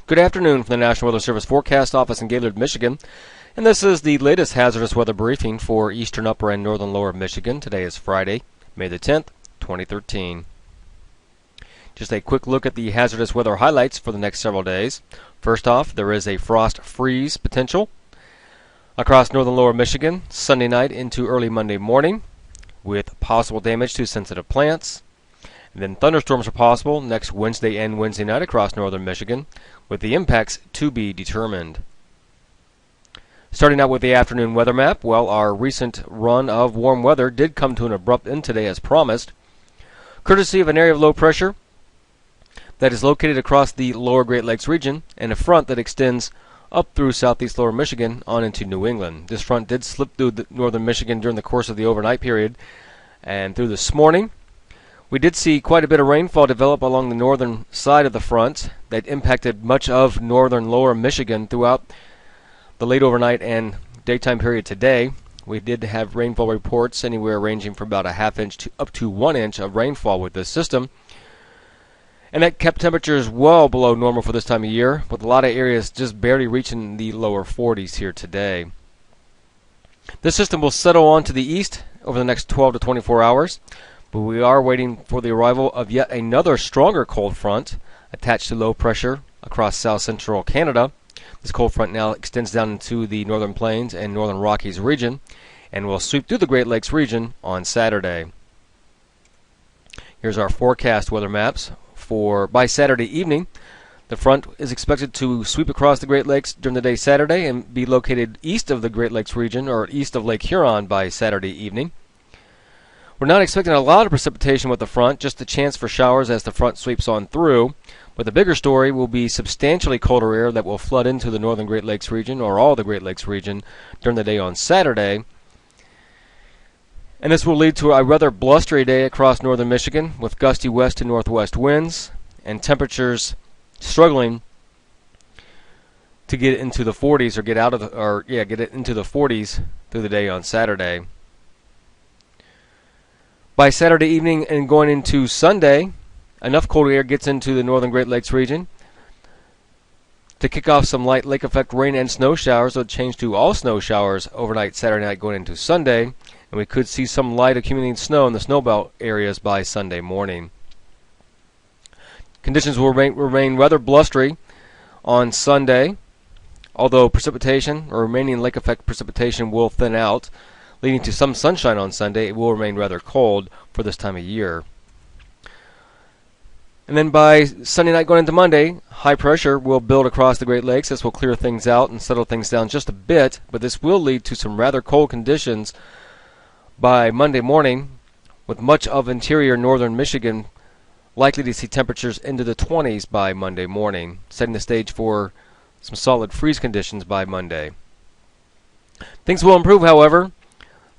Good afternoon from the National Weather Service Forecast Office in Gaylord, Michigan. And this is the latest hazardous weather briefing for eastern upper and northern lower Michigan. Today is Friday, May the 10th, 2013. Just a quick look at the hazardous weather highlights for the next several days. First off, there is a frost freeze potential across northern lower Michigan Sunday night into early Monday morning with possible damage to sensitive plants. And then thunderstorms are possible next Wednesday and Wednesday night across northern Michigan, with the impacts to be determined. Starting out with the afternoon weather map, well, our recent run of warm weather did come to an abrupt end today as promised, courtesy of an area of low pressure that is located across the lower Great Lakes region and a front that extends up through southeast lower Michigan on into New England. This front did slip through northern Michigan during the course of the overnight period and through this morning. We did see quite a bit of rainfall develop along the northern side of the front that impacted much of northern lower Michigan throughout the late overnight and daytime period today. We did have rainfall reports anywhere ranging from about a half inch to up to 1 inch of rainfall with this system. And that kept temperatures well below normal for this time of year, with a lot of areas just barely reaching the lower 40s here today. This system will settle on to the east over the next 12 to 24 hours. But we are waiting for the arrival of yet another stronger cold front attached to low pressure across south central Canada. This cold front now extends down into the northern plains and northern Rockies region and will sweep through the Great Lakes region on Saturday. Here's our forecast weather maps for by Saturday evening. The front is expected to sweep across the Great Lakes during the day Saturday and be located east of the Great Lakes region or east of Lake Huron by Saturday evening. We're not expecting a lot of precipitation with the front, just a chance for showers as the front sweeps on through. But the bigger story will be substantially colder air that will flood into the northern Great Lakes region, or all the Great Lakes region, during the day on Saturday. And this will lead to a rather blustery day across northern Michigan with gusty west to northwest winds and temperatures struggling to get into the 40s or get it into the 40s through the day on Saturday. By Saturday evening and going into Sunday, enough cold air gets into the northern Great Lakes region to kick off some light lake effect rain and snow showers. So it'll change to all snow showers overnight Saturday night going into Sunday. And we could see some light accumulating snow in the snowbelt areas by Sunday morning. Conditions will remain rather blustery on Sunday, although precipitation or remaining lake effect precipitation will thin out, leading to some sunshine on Sunday. It will remain rather cold for this time of year. And then by Sunday night going into Monday, high pressure will build across the Great Lakes. This will clear things out and settle things down just a bit, but this will lead to some rather cold conditions by Monday morning, with much of interior northern Michigan likely to see temperatures into the 20s by Monday morning, setting the stage for some solid freeze conditions by Monday. Things will improve, however.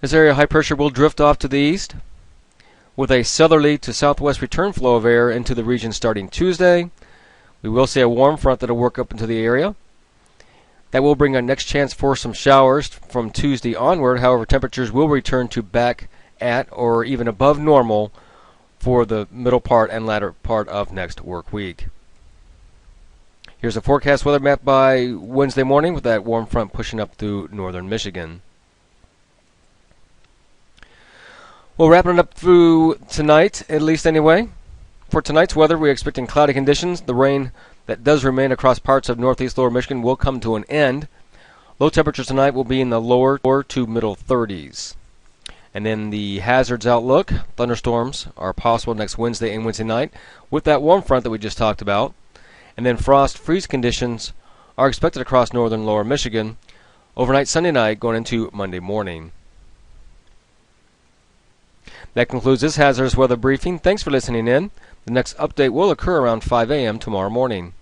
This area of high pressure will drift off to the east with a southerly to southwest return flow of air into the region starting Tuesday. We will see a warm front that will work up into the area. That will bring our next chance for some showers from Tuesday onward. However, temperatures will return to back at or even above normal for the middle part and latter part of next work week. Here's a forecast weather map by Wednesday morning with that warm front pushing up through northern Michigan. Well, wrapping it up through tonight, at least anyway. For tonight's weather, we're expecting cloudy conditions. The rain that does remain across parts of northeast lower Michigan will come to an end. Low temperatures tonight will be in the lower to middle 30s. And then the hazards outlook, thunderstorms are possible next Wednesday and Wednesday night with that warm front that we just talked about. And then frost freeze conditions are expected across northern lower Michigan overnight Sunday night going into Monday morning. That concludes this hazardous weather briefing. Thanks for listening in. The next update will occur around 5 a.m. tomorrow morning.